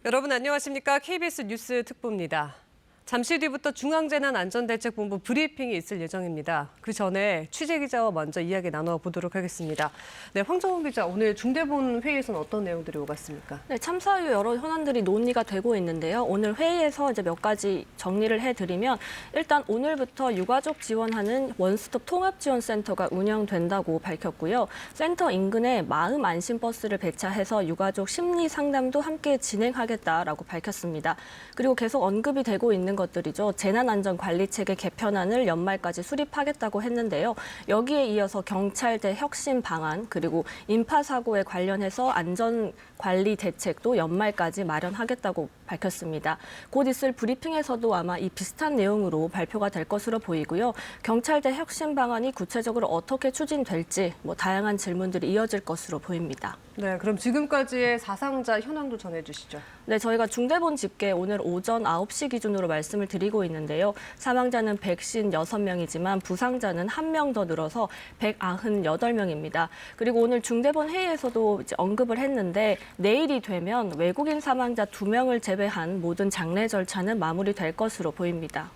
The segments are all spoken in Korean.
여러분 안녕하십니까? KBS 뉴스 특보입니다. 잠시 뒤부터 중앙재난안전대책본부 브리핑이 있을 예정입니다. 그 전에 취재기자와 먼저 이야기 나눠보도록 하겠습니다. 네, 황정훈 기자, 오늘 중대본 회의에서는 어떤 내용들이 오갔습니까? 네, 참사 이후 여러 현안들이 논의가 되고 있는데요. 오늘 회의에서 이제 몇 가지 정리를 해드리면 일단 오늘부터 유가족 지원하는 원스톱 통합지원센터가 운영된다고 밝혔고요. 센터 인근에 마음 안심 버스를 배차해서 유가족 심리 상담도 함께 진행하겠다라고 밝혔습니다. 그리고 계속 언급이 되고 있는 것들이죠. 재난안전관리체계 개편안을 연말까지 수립하겠다고 했는데요. 여기에 이어서 경찰대 혁신 방안 그리고 인파 사고에 관련해서 안전관리 대책도 연말까지 마련하겠다고 밝혔습니다. 곧 있을 브리핑에서도 아마 이 비슷한 내용으로 발표가 될 것으로 보이고요. 경찰대 혁신 방안이 구체적으로 어떻게 추진될지 다양한 질문들이 이어질 것으로 보입니다. 네, 그럼 지금까지의 사상자 현황도 전해주시죠. 네, 저희가 중대본 집계 오늘 오전 9시 기준으로 말씀을 드리고 있는데요. 사망자는 156명이지만 부상자는 1명 더 늘어서 198명입니다. 그리고 오늘 중대본 회의에서도 이제 언급을 했는데 내일이 되면 외국인 사망자 2명을 제외한 모든 장례 절차는 마무리될 것으로 보입니다.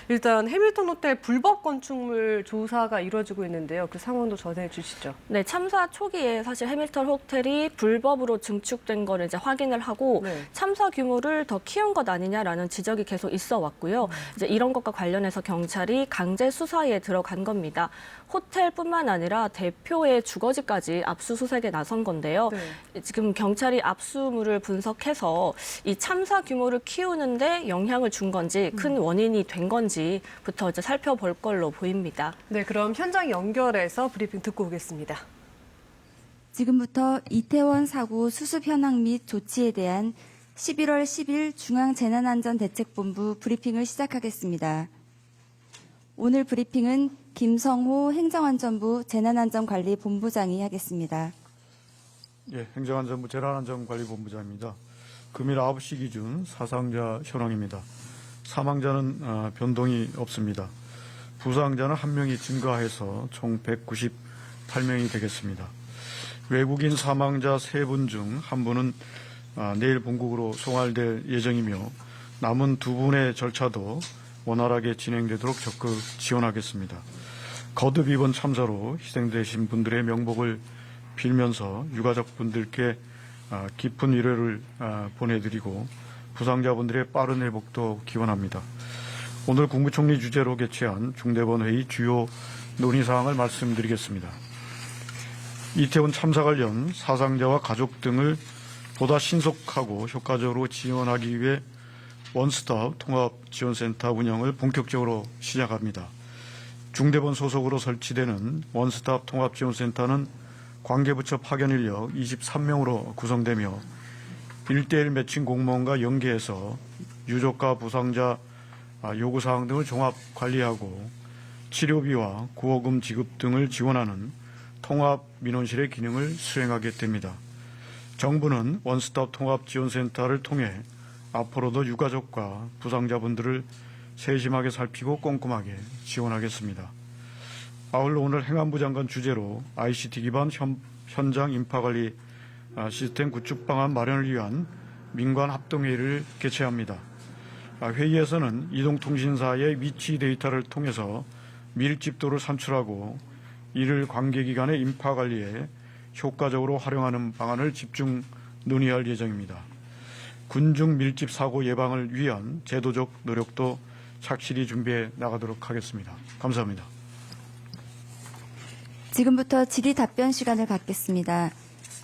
일단 해밀턴 호텔 불법 건축물 조사가 이루어지고 있는데요. 그 상황도 전해주시죠. 네, 참사 초기에 사실 해밀턴 호텔이 불법으로 증축된 거를 이제 확인을 하고 참사 규모를 더 키운 것 아니냐라는 지적이 계속 있어 왔고요. 이제 이런 것과 관련해서 경찰이 강제 수사에 들어간 겁니다. 호텔뿐만 아니라 대표의 주거지까지 압수수색에 나선 건데요. 지금 경찰이 압수물을 분석해서 이 참사 규모를 키우는데 영향을 준 건지 큰 원인이 된 건지부터 이제 살펴볼 걸로 보입니다. 네, 그럼 현장 연결해서 브리핑 듣고 오겠습니다. 지금부터 이태원 사고 수습 현황 및 조치에 대한 11월 10일 중앙재난안전대책본부 브리핑을 시작하겠습니다. 오늘 브리핑은 김성호 행정안전부 재난안전관리본부장이 하겠습니다. 예, 행정안전부 재난안전관리본부장입니다. 금일 9시 기준 사상자 현황입니다. 사망자는 변동이 없습니다. 부상자는 1명이 증가해서 총 198명이 되겠습니다. 외국인 사망자 3분 중 1분은 내일 본국으로 송환될 예정이며 남은 2분의 절차도 원활하게 진행되도록 적극 지원하겠습니다. 거듭 이번 참사로 희생되신 분들의 명복을 빌면서 유가족분들께 깊은 위로를 보내드리고 부상자분들의 빠른 회복도 기원합니다. 오늘 국무총리 주재로 개최한 중대본 회의 주요 논의사항을 말씀드리겠습니다. 이태원 참사 관련 사상자와 가족 등을 보다 신속하고 효과적으로 지원하기 위해 원스톱 통합지원센터 운영을 본격적으로 시작합니다. 중대본 소속으로 설치되는 원스톱 통합지원센터는 관계부처 파견 인력 23명으로 구성되며 1:1 매칭 공무원과 연계해서 유족과 부상자 요구사항 등을 종합 관리하고 치료비와 구호금 지급 등을 지원하는 통합민원실의 기능을 수행하게 됩니다. 정부는 원스톱 통합지원센터를 통해 앞으로도 유가족과 부상자분들을 세심하게 살피고 꼼꼼하게 지원하겠습니다. 아울러 오늘 행안부 장관 주재로 ICT 기반 현장 인파관리 시스템 구축 방안 마련을 위한 민관 합동회의를 개최합니다. 회의에서는 이동통신사의 위치 데이터를 통해서 밀집도를 산출하고 이를 관계기관의 인파관리에 효과적으로 활용하는 방안을 집중 논의할 예정입니다. 군중 밀집 사고 예방을 위한 제도적 노력도 착실히 준비해 나가도록 하겠습니다. 감사합니다. 지금부터 질의 답변 시간을 갖겠습니다.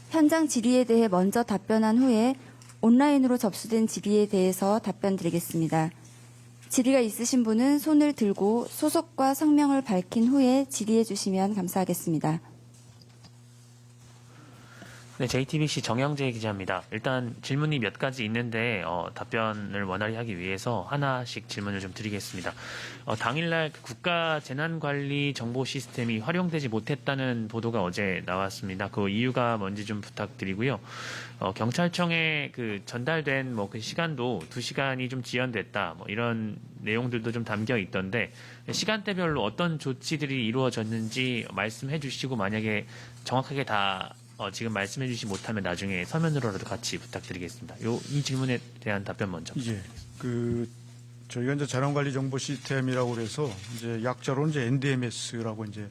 현장 질의에 대해 먼저 답변한 후에 온라인으로 접수된 질의에 대해서 답변 드리겠습니다. 질의가 있으신 분은 손을 들고 소속과 성명을 밝힌 후에 질의해 주시면 감사하겠습니다. 네, JTBC 정영재 기자입니다. 일단 질문이 몇 가지 있는데 답변을 원활히 하기 위해서 하나씩 질문을 좀 드리겠습니다. 당일날 국가 재난관리 정보 시스템이 활용되지 못했다는 보도가 어제 나왔습니다. 그 이유가 뭔지 좀 부탁드리고요. 경찰청에 그 전달된 그 시간도 2시간이 좀 지연됐다. 이런 내용들도 좀 담겨 있던데 시간대별로 어떤 조치들이 이루어졌는지 말씀해 주시고 만약에 정확하게 다 지금 말씀해 주시 못하면 나중에 서면으로라도 같이 부탁드리겠습니다. 이 질문에 대한 답변 먼저. 예, 저희가 이제 재난관리 정보 시스템이라고 그래서 이제 약자로는 이제 NDMS라고 이제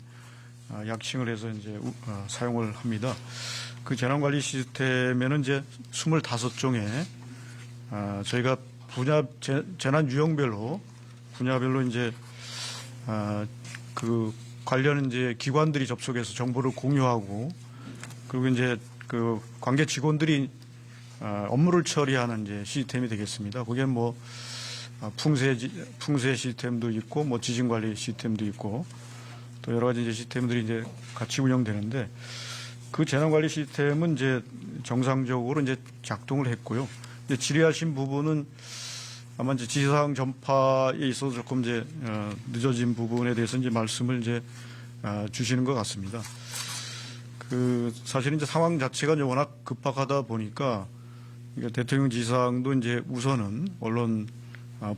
약칭을 해서 이제 사용을 합니다. 그 재난관리 시스템에는 이제 25종의 저희가 재난 유형별로 분야별로 이제 그 관련 이제 기관들이 접속해서 정보를 공유하고 그리고 이제 그 관계 직원들이 업무를 처리하는 이제 시스템이 되겠습니다. 그게 뭐 풍세 시스템도 있고 뭐 지진 관리 시스템도 있고 또 여러 가지 이제 시스템들이 이제 같이 운영되는데 그 재난 관리 시스템은 이제 정상적으로 이제 작동을 했고요. 이제 질의하신 부분은 아마 이제 지상 전파에 있어서 조금 이제 늦어진 부분에 대해서 이제 말씀을 이제 주시는 것 같습니다. 사실은 이제 상황 자체가 이제 워낙 급박하다 보니까 대통령 지상도 이제 우선은 언론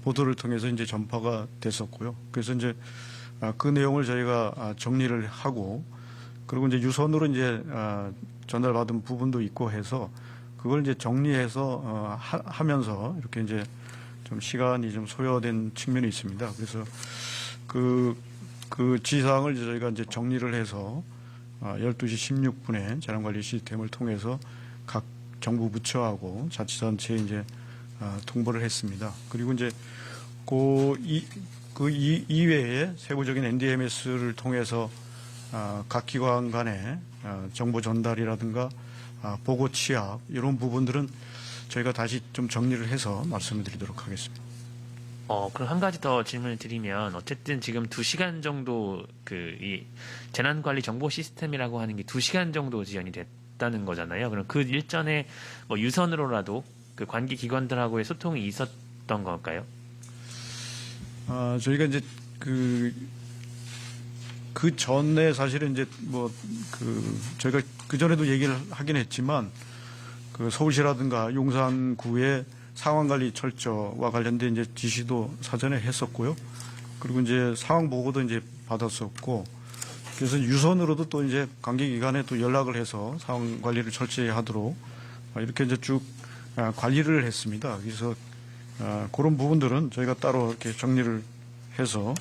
보도를 통해서 이제 전파가 됐었고요. 그래서 이제 그 내용을 저희가 정리를 하고 그리고 이제 유선으로 이제 전달받은 부분도 있고 해서 그걸 이제 정리해서 하면서 이렇게 이제 좀 시간이 좀 소요된 측면이 있습니다. 그래서 그 지상을 저희가 이제 정리를 해서 12시 16분에 재난관리 시스템을 통해서 각 정부 부처하고 자치단체에 이제 통보를 했습니다. 그리고 이제 그 이외에 세부적인 NDMS를 통해서 각 기관 간의 정보 전달이라든가 보고 취합 이런 부분들은 저희가 다시 좀 정리를 해서 말씀을 드리도록 하겠습니다. 그럼 한 가지 더 질문을 드리면 어쨌든 지금 2시간 정도 이 재난관리 정보 시스템이라고 하는 게 2시간 정도 지연이 됐다는 거잖아요. 그럼 그 일전에 뭐 유선으로라도 그 관계 기관들하고의 소통이 있었던 걸까요? 저희가 이제 그 전에 사실은 이제 저희가 그 전에도 얘기를 하긴 했지만 그 서울시라든가 용산구의 상황관리 철저와 관련된 이제 지시도 사전에 했었고요. 그리고 이제 상황 보고도 이제 받았었고, 그래서 유선으로도 또 이제 관계기관에 또 연락을 해서 상황 관리를 철저히 하도록 이렇게 이제 쭉 관리를 했습니다. 그래서 그런 부분들은 저희가 따로 이렇게 정리를 해서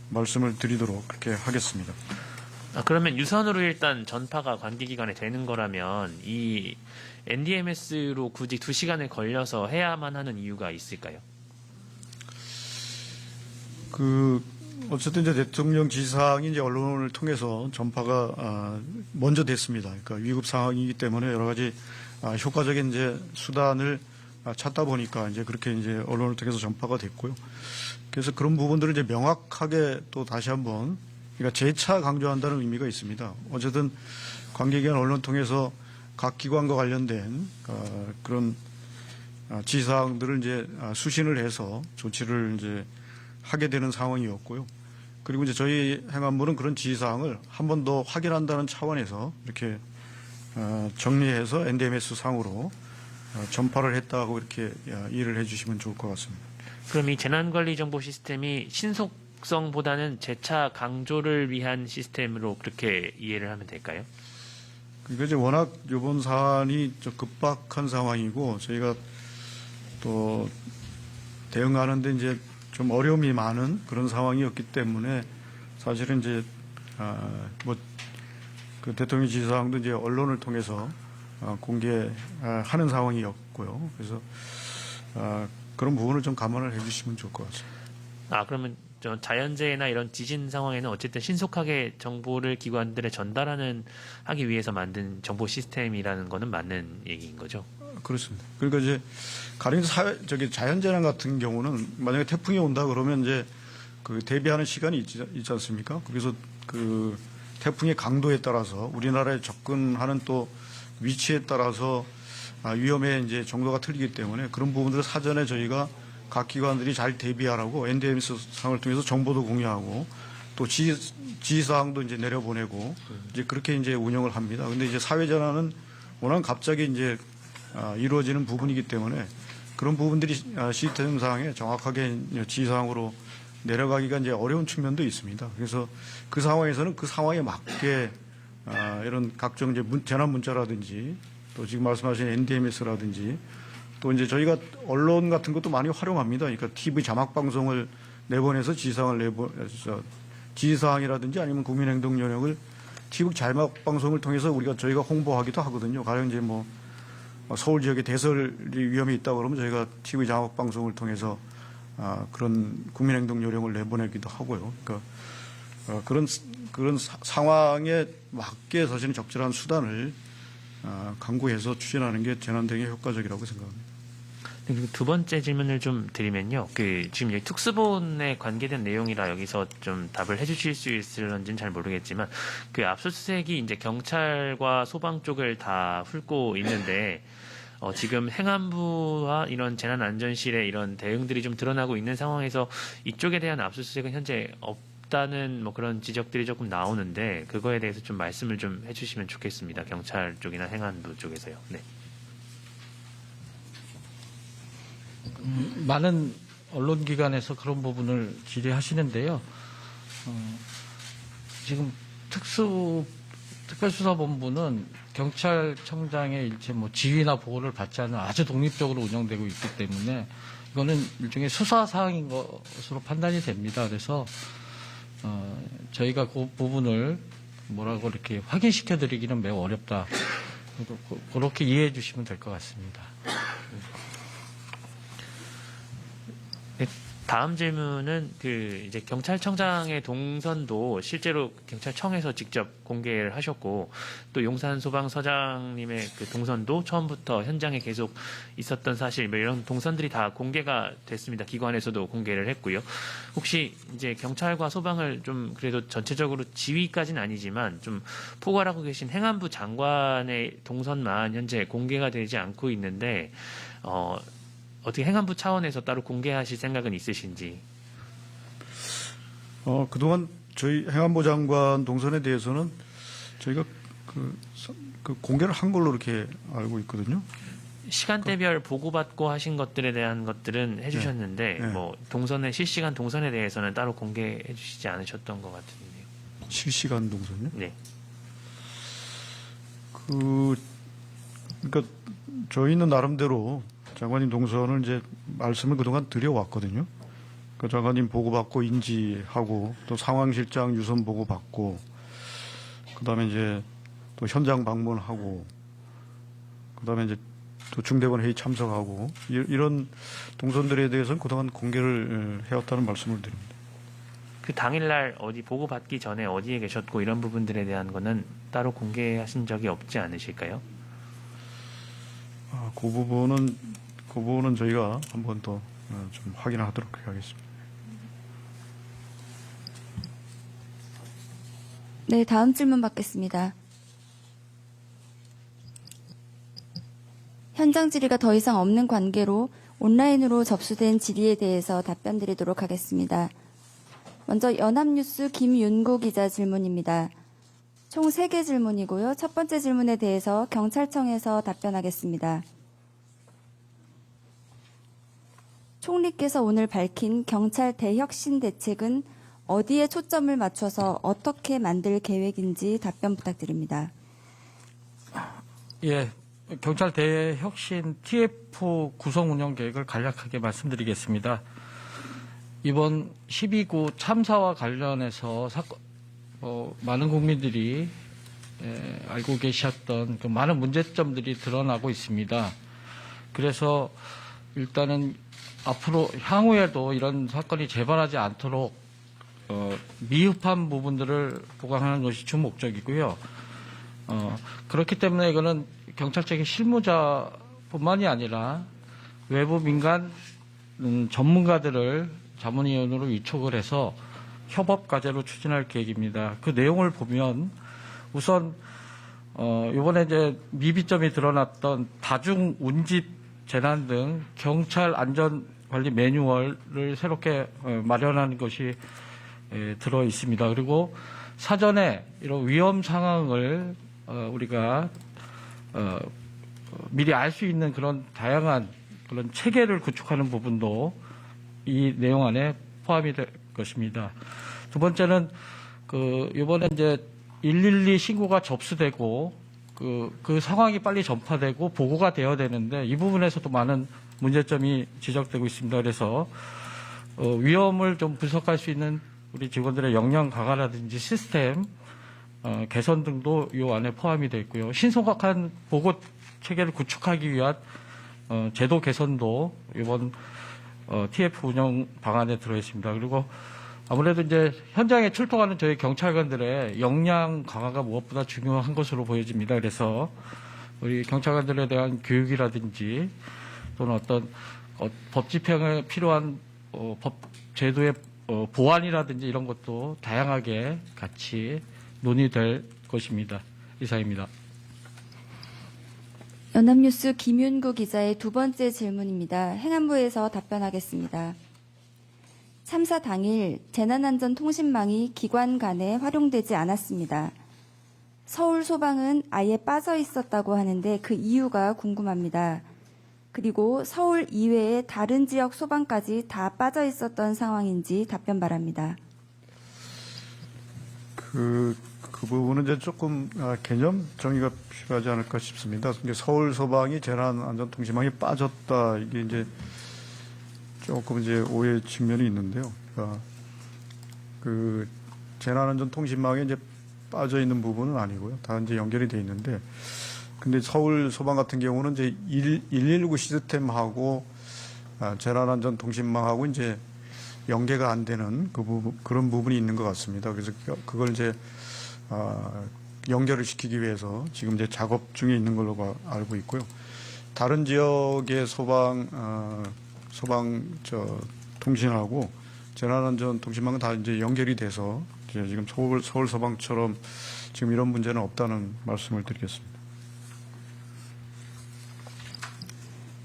말씀을 드리도록 그렇게 하겠습니다. 그러면 유선으로 일단 전파가 관계기관에 되는 거라면 이 NDMS로 굳이 2시간을 걸려서 해야만 하는 이유가 있을까요? 어쨌든 이제 대통령 지상이 이제 언론을 통해서 전파가 먼저 됐습니다. 그러니까 위급 상황이기 때문에 여러 가지 효과적인 이제 수단을 찾다 보니까 이제 그렇게 이제 언론을 통해서 전파가 됐고요. 그래서 그런 부분들을 이제 명확하게 또 다시 한번 그러니까 재차 강조한다는 의미가 있습니다. 어쨌든 관계기관 언론 통해서 각 기관과 관련된 그런 지시사항들을 이제 수신을 해서 조치를 이제 하게 되는 상황이었고요. 그리고 이제 저희 행안부는 그런 지시사항을 한 번 더 확인한다는 차원에서 이렇게 정리해서 NDMS 상으로 전파를 했다고 이렇게 이해를 해주시면 좋을 것 같습니다. 그럼 이 재난관리 정보 시스템이 신속성보다는 재차 강조를 위한 시스템으로 그렇게 이해를 하면 될까요? 그러니까 이제 워낙 이번 사안이 좀 급박한 상황이고 저희가 또 대응하는데 이제 좀 어려움이 많은 그런 상황이었기 때문에 사실은 이제 그 대통령 지시사항도 이제 언론을 통해서 공개하는 상황이었고요. 그래서 그런 부분을 좀 감안을 해주시면 좋을 것 같습니다. 그러면 자연재해나 이런 지진 상황에는 어쨌든 신속하게 정보를 기관들에 하기 위해서 만든 정보 시스템이라는 거는 맞는 얘기인 거죠? 그렇습니다. 그러니까 이제 가령 자연재난 같은 경우는 만약에 태풍이 온다 그러면 이제 그 대비하는 시간이 있지 않습니까? 그래서 그 태풍의 강도에 따라서 우리나라에 접근하는 또 위치에 따라서 위험의 이제 정도가 틀리기 때문에 그런 부분들을 사전에 저희가 각 기관들이 잘 대비하라고 NDMS 상을 통해서 정보도 공유하고 또 지시사항도 이제 내려보내고 이제 그렇게 이제 운영을 합니다. 근데 이제 사회재난은 워낙 갑자기 이제 이루어지는 부분이기 때문에 그런 부분들이 시스템상에 정확하게 지시사항으로 내려가기가 이제 어려운 측면도 있습니다. 그래서 그 상황에서는 그 상황에 맞게 이런 각종 이제 재난 문자라든지 또 지금 말씀하신 NDMS라든지 또 이제 저희가 언론 같은 것도 많이 활용합니다. 그러니까 TV 자막 방송을 내보내서 지시사항이라든지 아니면 국민행동 요령을 TV 자막 방송을 통해서 저희가 홍보하기도 하거든요. 가령 이제 뭐 서울 지역에 대설이 위험이 있다고 그러면 저희가 TV 자막 방송을 통해서 그런 국민행동 요령을 내보내기도 하고요. 그러니까 그런 상황에 맞게 사실은 적절한 수단을 강구해서 추진하는 게 재난 대응에 효과적이라고 생각합니다. 그리고 두 번째 질문을 좀 드리면요. 지금 여기 특수본에 관계된 내용이라 여기서 좀 답을 해주실 수 있을런지는 잘 모르겠지만 압수수색이 이제 경찰과 소방 쪽을 다 훑고 있는데 지금 행안부와 이런 재난안전실의 이런 대응들이 좀 드러나고 있는 상황에서 이쪽에 대한 압수수색은 현재 없다는 뭐 그런 지적들이 조금 나오는데 그거에 대해서 좀 말씀을 좀 해주시면 좋겠습니다. 경찰 쪽이나 행안부 쪽에서요. 네. 많은 언론기관에서 그런 부분을 질의하시는데요. 지금 특별수사본부는 경찰청장의 일체 뭐 지휘나 보고를 받지 않는 아주 독립적으로 운영되고 있기 때문에 이거는 일종의 수사 사항인 것으로 판단이 됩니다. 그래서 저희가 그 부분을 뭐라고 이렇게 확인시켜 드리기는 매우 어렵다. 그렇게 이해해 주시면 될 것 같습니다. 다음 질문은 이제 경찰청장의 동선도 실제로 경찰청에서 직접 공개를 하셨고 또 용산 소방서장님의 그 동선도 처음부터 현장에 계속 있었던 사실 뭐 이런 동선들이 다 공개가 됐습니다. 기관에서도 공개를 했고요. 혹시 이제 경찰과 소방을 좀 그래도 전체적으로 지휘까지는 아니지만 좀 포괄하고 계신 행안부 장관의 동선만 현재 공개가 되지 않고 있는데 어떻게 행안부 차원에서 따로 공개하실 생각은 있으신지? 그동안 저희 행안부 장관 동선에 대해서는 저희가 그 공개를 한 걸로 이렇게 알고 있거든요. 시간대별 보고받고 하신 것들에 대한 것들은 해주셨는데 네. 뭐 동선의 실시간 동선에 대해서는 따로 공개해 주시지 않으셨던 것 같은데요. 실시간 동선요? 네. 그러니까 저희는 나름대로 장관님 동선을 이제 말씀을 그동안 드려왔거든요. 그 장관님 보고받고 인지하고 또 상황실장 유선 보고받고 그다음에 이제 또 현장 방문하고 그다음에 이제 또 중대본 회의 참석하고 이런 동선들에 대해서는 그동안 공개를 해왔다는 말씀을 드립니다. 그 당일날 어디 보고받기 전에 어디에 계셨고 이런 부분들에 대한 거는 따로 공개하신 적이 없지 않으실까요? 그 부분은 저희가 한 번 더 좀 확인하도록 하겠습니다. 네, 다음 질문 받겠습니다. 현장 질의가 더 이상 없는 관계로 온라인으로 접수된 질의에 대해서 답변 드리도록 하겠습니다. 먼저 연합뉴스 김윤구 기자 질문입니다. 총 3개 질문이고요. 첫 번째 질문에 대해서 경찰청에서 답변하겠습니다. 총리께서 오늘 밝힌 경찰 대혁신 대책은 어디에 초점을 맞춰서 어떻게 만들 계획인지 답변 부탁드립니다. 예, 경찰 대혁신 TF 구성 운영 계획을 간략하게 말씀드리겠습니다. 이번 12구 참사와 관련해서 많은 국민들이 알고 계셨던 그 많은 문제점들이 드러나고 있습니다. 그래서 일단은 앞으로 향후에도 이런 사건이 재발하지 않도록 미흡한 부분들을 보강하는 것이 주 목적이고요. 그렇기 때문에 이거는 경찰청의 실무자뿐만이 아니라 외부 민간 전문가들을 자문위원으로 위촉을 해서 협업 과제로 추진할 계획입니다. 그 내용을 보면 우선 이번에 이제 미비점이 드러났던 다중 운집 재난 등 경찰 안전관리 매뉴얼을 새롭게 마련하는 것이 들어 있습니다. 그리고 사전에 이런 위험 상황을 우리가 미리 알 수 있는 그런 다양한 그런 체계를 구축하는 부분도 이 내용 안에 포함이 될 것입니다. 두 번째는 이번에 이제 112 신고가 접수되고 그 상황이 빨리 전파되고 보고가 되어야 되는데 이 부분에서도 많은 문제점이 지적되고 있습니다. 그래서 위험을 좀 분석할 수 있는 우리 직원들의 역량 강화라든지 시스템 개선 등도 이 안에 포함이 되어 있고요. 신속한 보고 체계를 구축하기 위한 제도 개선도 이번 TF 운영 방안에 들어 있습니다. 그리고 아무래도 이제 현장에 출동하는 저희 경찰관들의 역량 강화가 무엇보다 중요한 것으로 보여집니다. 그래서 우리 경찰관들에 대한 교육이라든지 또는 어떤 법 집행에 필요한 법 제도의 보완이라든지 이런 것도 다양하게 같이 논의될 것입니다. 이상입니다. 연합뉴스 김윤구 기자의 두 번째 질문입니다. 행안부에서 답변하겠습니다. 참사 당일 재난안전통신망이 기관 간에 활용되지 않았습니다. 서울소방은 아예 빠져 있었다고 하는데 그 이유가 궁금합니다. 그리고 서울 이외의 다른 지역 소방까지 다 빠져 있었던 상황인지 답변 바랍니다. 그 부분은 이제 조금 개념 정의가 필요하지 않을까 싶습니다. 서울 소방이 재난안전통신망이 빠졌다 이게 이제 조금 이제 오해 측면이 있는데요. 그러니까 그 재난안전통신망에 이제 빠져 있는 부분은 아니고요. 다 이제 연결이 돼 있는데, 근데 서울 소방 같은 경우는 이제 119 시스템하고 재난안전통신망하고 이제 연계가 안 되는 그런 부분이 있는 것 같습니다. 그래서 그걸 이제 연결을 시키기 위해서 지금 이제 작업 중에 있는 걸로 알고 있고요. 다른 지역의 소방 통신하고 재난안전통신망은 다 이제 연결이 돼서 이제 지금 서울 소방처럼 지금 이런 문제는 없다는 말씀을 드리겠습니다.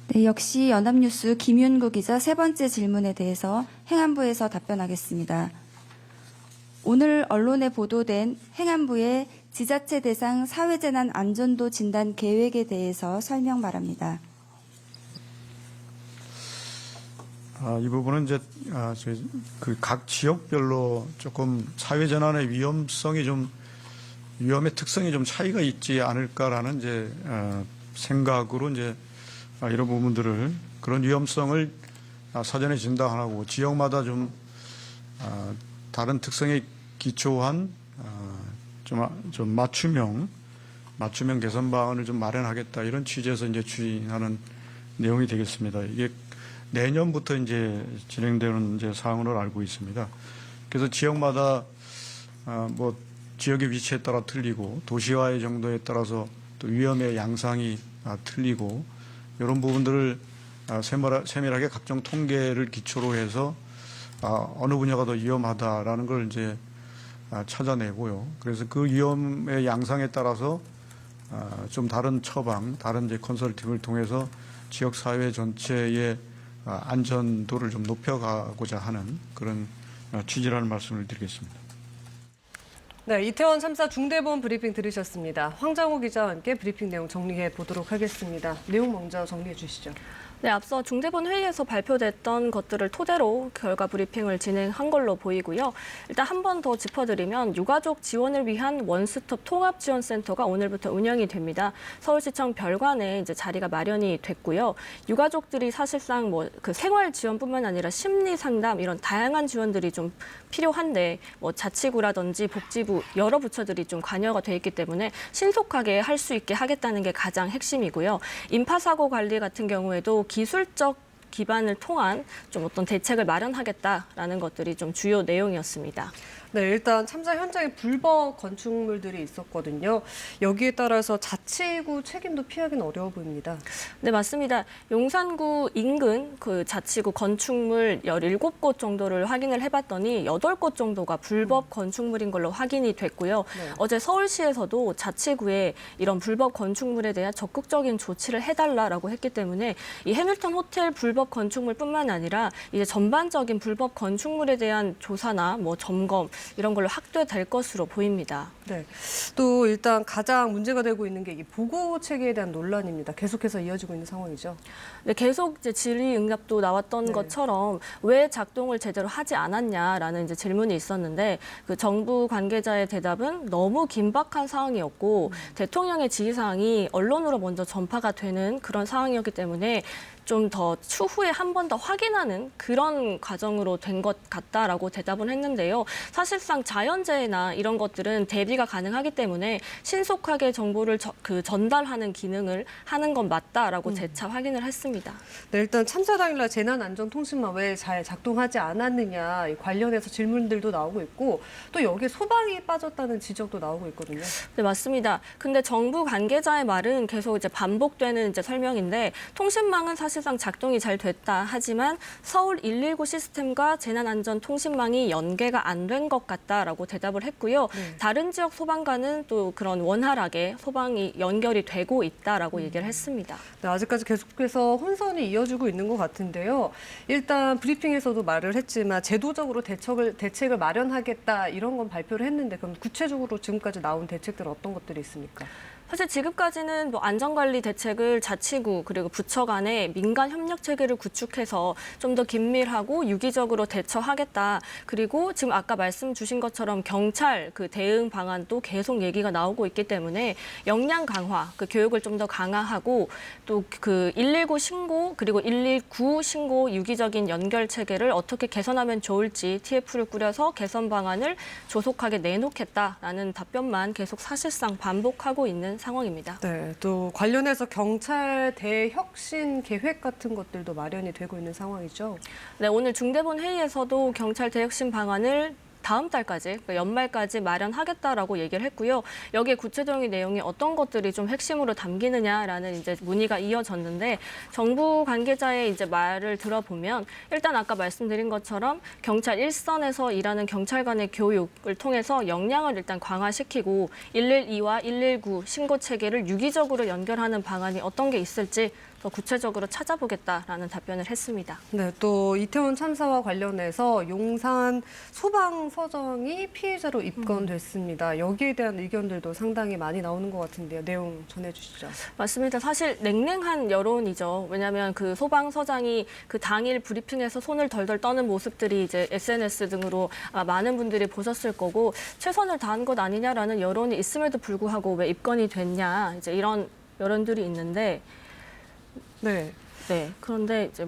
네, 역시 연합뉴스 김윤구 기자 세 번째 질문에 대해서 행안부에서 답변하겠습니다. 오늘 언론에 보도된 행안부의 지자체 대상 사회재난 안전도 진단 계획에 대해서 설명 바랍니다. 이 부분은 이제 그 각 지역별로 조금 사회재난의 위험의 특성이 좀 차이가 있지 않을까라는 이제 생각으로 이제 이런 부분들을 그런 위험성을 사전에 진단하고 지역마다 좀 다른 특성에 기초한 좀 맞춤형 개선 방안을 좀 마련하겠다 이런 취지에서 이제 추진하는 내용이 되겠습니다. 이게 내년부터 이제 진행되는 이제 사항으로 알고 있습니다. 그래서 지역마다 뭐 지역의 위치에 따라 틀리고 도시화의 정도에 따라서 또 위험의 양상이 틀리고 이런 부분들을 세밀하게 각종 통계를 기초로 해서 어느 분야가 더 위험하다라는 걸 이제 찾아내고요. 그래서 그 위험의 양상에 따라서 좀 다른 처방, 다른 이제 컨설팅을 통해서 지역 사회 전체의 안전도를 좀 높여가고자 하는 그런 취지라는 말씀을 드리겠습니다. 네, 이태원 3사 중대본 브리핑 들으셨습니다. 황정호 기자와 함께 브리핑 내용 정리해 보도록 하겠습니다. 내용 먼저 정리해 주시죠. 네, 앞서 중대본 회의에서 발표됐던 것들을 토대로 결과 브리핑을 진행한 걸로 보이고요. 일단 한 번 더 짚어드리면 유가족 지원을 위한 원스톱 통합지원센터가 오늘부터 운영이 됩니다. 서울시청 별관에 이제 자리가 마련이 됐고요. 유가족들이 사실상 뭐 그 생활 지원뿐만 아니라 심리 상담 이런 다양한 지원들이 좀 필요한데 뭐 자치구라든지 복지부 여러 부처들이 좀 관여가 돼 있기 때문에 신속하게 할 수 있게 하겠다는 게 가장 핵심이고요. 인파사고 관리 같은 경우에도 기술적 기반을 통한 좀 어떤 대책을 마련하겠다라는 것들이 좀 주요 내용이었습니다. 네, 일단 참사 현장에 불법 건축물들이 있었거든요. 여기에 따라서 자치구 책임도 피하기는 어려워 보입니다. 네, 맞습니다. 용산구 인근 그 자치구 건축물 17곳 정도를 확인을 해봤더니 8곳 정도가 불법 건축물인 걸로 확인이 됐고요. 네. 어제 서울시에서도 자치구에 이런 불법 건축물에 대한 적극적인 조치를 해달라라고 했기 때문에 이 해밀턴 호텔 불법 건축물뿐만 아니라 이제 전반적인 불법 건축물에 대한 조사나 뭐 점검 이런 걸로 확대될 것으로 보입니다. 네. 또 일단 가장 문제가 되고 있는 게 이 보고 체계에 대한 논란입니다. 계속해서 이어지고 있는 상황이죠. 네, 계속 이제 질의응답도 나왔던 네. 것처럼 왜 작동을 제대로 하지 않았냐라는 이제 질문이 있었는데 그 정부 관계자의 대답은 너무 긴박한 상황이었고 대통령의 지시사항이 언론으로 먼저 전파가 되는 그런 상황이었기 때문에 좀 더 추후에 한 번 더 확인하는 그런 과정으로 된 것 같다라고 대답을 했는데요. 사실상 자연재해나 이런 것들은 대비가 가능하기 때문에 신속하게 정보를 전달하는 기능을 하는 건 맞다라고 재차 확인을 했습니다. 네, 일단 참사 당일날 재난안전통신망 왜 잘 작동하지 않았느냐 이 관련해서 질문들도 나오고 있고 또 여기에 소방이 빠졌다는 지적도 나오고 있거든요. 네, 맞습니다. 근데 정부 관계자의 말은 계속 이제 반복되는 이제 설명인데 통신망은 사실상 작동이 잘 됐다 하지만 서울 119 시스템과 재난안전통신망이 연계가 안 된 것 같다라고 대답을 했고요. 다른 지역 소방과는 또 그런 원활하게 소방이 연결이 되고 있다라고 얘기를 했습니다. 네, 아직까지 계속해서 혼선이 이어지고 있는 것 같은데요. 일단 브리핑에서도 말을 했지만 제도적으로 대책을 마련하겠다 이런 건 발표를 했는데 그럼 구체적으로 지금까지 나온 대책들은 어떤 것들이 있습니까? 사실 지금까지는 뭐 안전관리 대책을 자치구 그리고 부처 간의 민간 협력 체계를 구축해서 좀 더 긴밀하고 유기적으로 대처하겠다. 그리고 지금 아까 말씀 주신 것처럼 경찰 그 대응 방안도 계속 얘기가 나오고 있기 때문에 역량 강화, 그 교육을 좀 더 강화하고 또 그 119 신고 그리고 119 신고 유기적인 연결 체계를 어떻게 개선하면 좋을지 TF를 꾸려서 개선 방안을 조속하게 내놓겠다라는 답변만 계속 사실상 반복하고 있는 상황입니다. 네, 또 관련해서 경찰 대혁신 계획 같은 것들도 마련이 되고 있는 상황이죠. 네, 오늘 중대본 회의에서도 경찰 대혁신 방안을 다음 달까지, 그러니까 연말까지 마련하겠다라고 얘기를 했고요. 여기에 구체적인 내용이 어떤 것들이 좀 핵심으로 담기느냐라는 이제 문의가 이어졌는데 정부 관계자의 이제 말을 들어보면 일단 아까 말씀드린 것처럼 경찰 일선에서 일하는 경찰 간의 교육을 통해서 역량을 일단 강화시키고 112와 119 신고 체계를 유기적으로 연결하는 방안이 어떤 게 있을지 더 구체적으로 찾아보겠다라는 답변을 했습니다. 네, 또 이태원 참사와 관련해서 용산 소방서장이 피해자로 입건됐습니다. 여기에 대한 의견들도 상당히 많이 나오는 것 같은데요. 내용 전해주시죠. 맞습니다. 사실 냉랭한 여론이죠. 왜냐하면 그 소방서장이 그 당일 브리핑에서 손을 덜덜 떠는 모습들이 이제 SNS 등으로 많은 분들이 보셨을 거고 최선을 다한 것 아니냐라는 여론이 있음에도 불구하고 왜 입건이 됐냐 이제 이런 여론들이 있는데. 네. 네. 그런데 이제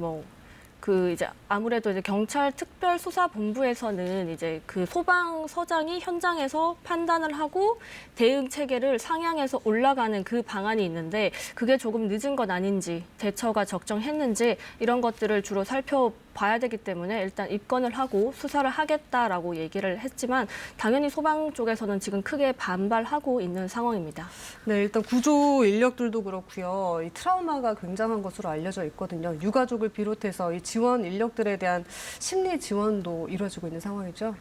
이제 아무래도 이제 경찰 특별수사본부에서는 이제 그 소방서장이 현장에서 판단을 하고 대응 체계를 상향해서 올라가는 그 방안이 있는데 그게 조금 늦은 것 아닌지 대처가 적정했는지 이런 것들을 주로 살펴봐야 되기 때문에 일단 입건을 하고 수사를 하겠다라고 얘기를 했지만 당연히 소방 쪽에서는 지금 크게 반발하고 있는 상황입니다. 네, 일단 구조 인력들도 그렇고요. 이 트라우마가 굉장한 것으로 알려져 있거든요. 유가족을 비롯해서 이 지원 인력들에 대한 심리 지원도 이루어지고 있는 상황이죠.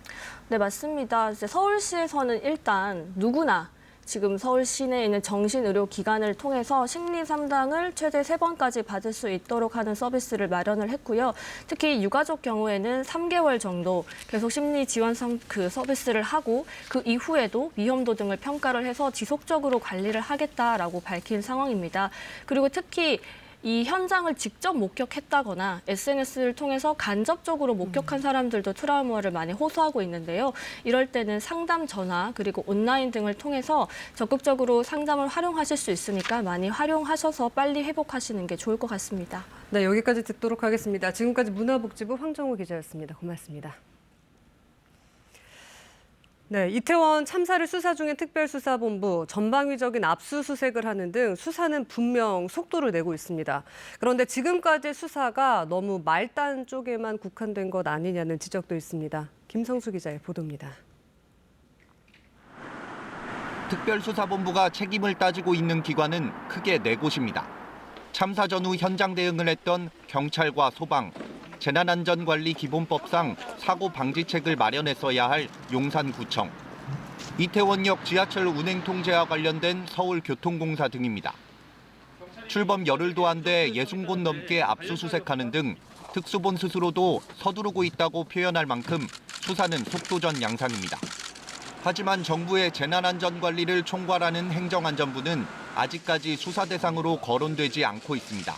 네, 맞습니다. 이제 서울시에서는 일단 누구나 지금 서울 시내에 있는 정신의료기관을 통해서 심리 상담을 최대 3번까지 받을 수 있도록 하는 서비스를 마련을 했고요. 특히 유가족 경우에는 3개월 정도 계속 심리 지원 그 서비스를 하고 그 이후에도 위험도 등을 평가를 해서 지속적으로 관리를 하겠다라고 밝힌 상황입니다. 그리고 특히 이 현장을 직접 목격했다거나 SNS를 통해서 간접적으로 목격한 사람들도 트라우마를 많이 호소하고 있는데요. 이럴 때는 상담 전화 그리고 온라인 등을 통해서 적극적으로 상담을 활용하실 수 있으니까 많이 활용하셔서 빨리 회복하시는 게 좋을 것 같습니다. 네, 여기까지 듣도록 하겠습니다. 지금까지 문화복지부 황정우 기자였습니다. 고맙습니다. 네, 이태원 참사를 수사 중인 특별수사본부 전방위적인 압수수색을 하는 등 수사는 분명 속도를 내고 있습니다. 그런데 지금까지 수사가 너무 말단 쪽에만 국한된 것 아니냐는 지적도 있습니다. 김성수 기자의 보도입니다. 특별수사본부가 책임을 따지고 있는 기관은 크게 4곳입니다. 참사 전후 현장 대응을 했던 경찰과 소방, 재난안전관리기본법상 사고 방지책을 마련했어야 할 용산구청, 이태원역 지하철 운행 통제와 관련된 서울교통공사 등입니다. 출범 열흘도 안 돼 60곳 넘게 압수수색하는 등 특수본 스스로도 서두르고 있다고 표현할 만큼 수사는 속도전 양상입니다. 하지만 정부의 재난안전관리를 총괄하는 행정안전부는 아직까지 수사 대상으로 거론되지 않고 있습니다.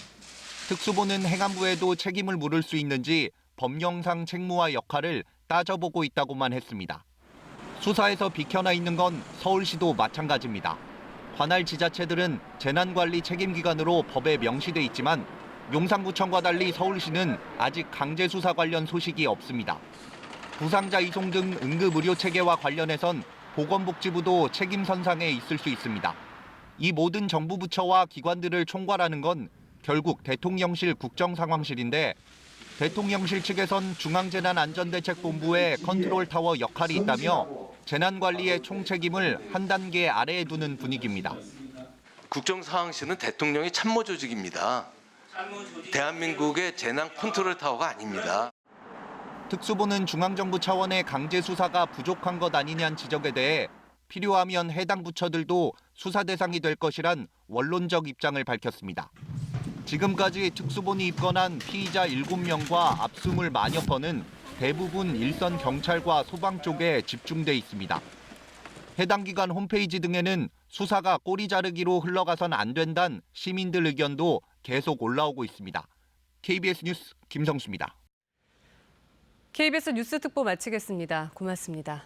특수부는 행안부에도 책임을 물을 수 있는지 법령상 책무와 역할을 따져보고 있다고만 했습니다. 수사에서 비켜나 있는 건 서울시도 마찬가지입니다. 관할 지자체들은 재난관리 책임기관으로 법에 명시돼 있지만 용산구청과 달리 서울시는 아직 강제수사 관련 소식이 없습니다. 부상자 이송 등 응급의료체계와 관련해선 보건복지부도 책임선상에 있을 수 있습니다. 이 모든 정부 부처와 기관들을 총괄하는 건 결국 대통령실 국정상황실인데 대통령실 측에선 중앙재난안전대책본부의 컨트롤타워 역할이 있다며 재난관리의 총책임을 한 단계 아래에 두는 분위기입니다. 국정상황실은 대통령의 참모조직입니다. 대한민국의 재난 컨트롤타워가 아닙니다. 특수부는 중앙정부 차원의 강제 수사가 부족한 것 아니냐는 지적에 대해 필요하면 해당 부처들도 수사 대상이 될 것이란 원론적 입장을 밝혔습니다. 지금까지 특수본이 입건한 피의자 7명과 압수물 만여 건은 대부분 일선 경찰과 소방 쪽에 집중돼 있습니다. 해당 기관 홈페이지 등에는 수사가 꼬리 자르기로 흘러가선 안 된다는 시민들 의견도 계속 올라오고 있습니다. KBS 뉴스 김성수입니다. KBS 뉴스 특보 마치겠습니다. 고맙습니다.